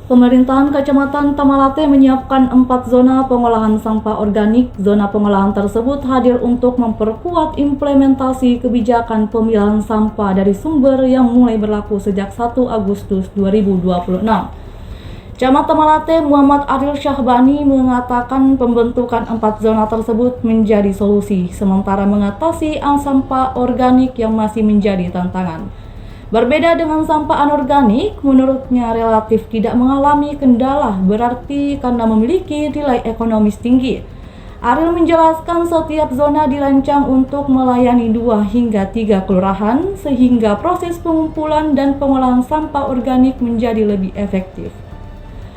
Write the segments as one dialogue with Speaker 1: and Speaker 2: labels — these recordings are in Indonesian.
Speaker 1: Pemerintahan Kecamatan Tamalate menyiapkan 4 zona pengolahan sampah organik. Zona pengolahan tersebut hadir untuk memperkuat implementasi kebijakan pemilahan sampah dari sumber yang mulai berlaku sejak 1 Agustus 2026. Camat Tamalate Muhammad Adil Syahbani mengatakan pembentukan 4 zona tersebut menjadi solusi sementara mengatasi sampah organik yang masih menjadi tantangan. Berbeda dengan sampah anorganik, menurutnya relatif tidak mengalami kendala berarti karena memiliki nilai ekonomis tinggi. Ariel menjelaskan setiap zona dirancang untuk melayani 2 hingga 3 kelurahan sehingga proses pengumpulan dan pengolahan sampah organik menjadi lebih efektif.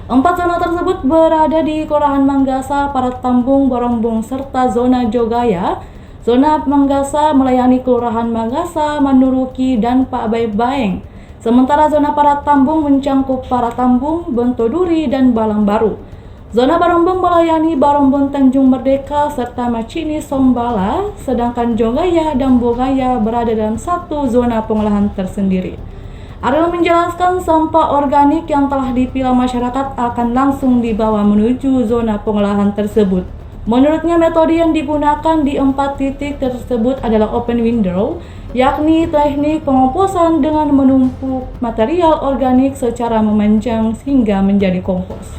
Speaker 1: 4 zona tersebut berada di Kelurahan Manggasa, Paratambung, Barombong, serta zona Jogaya. Zona Manggasa melayani Kelurahan Manggasa, Manduruki, dan Pak Baeng. Sementara zona Paratambung mencangkup Paratambung, Bentoduri, dan Balangbaru. Zona Barombong melayani Barombong, Tanjung Merdeka, serta Macini, Sombala, sedangkan Jogaya dan Bogaya berada dalam satu zona pengolahan tersendiri. Ariel menjelaskan sampah organik yang telah dipilah masyarakat akan langsung dibawa menuju zona pengolahan tersebut. Menurutnya metode yang digunakan di 4 titik tersebut adalah open window, yakni teknik pengomposan dengan menumpuk material organik secara memanjang hingga menjadi kompos.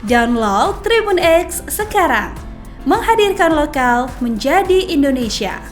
Speaker 2: Download Tribun X sekarang, menghadirkan lokal menjadi Indonesia.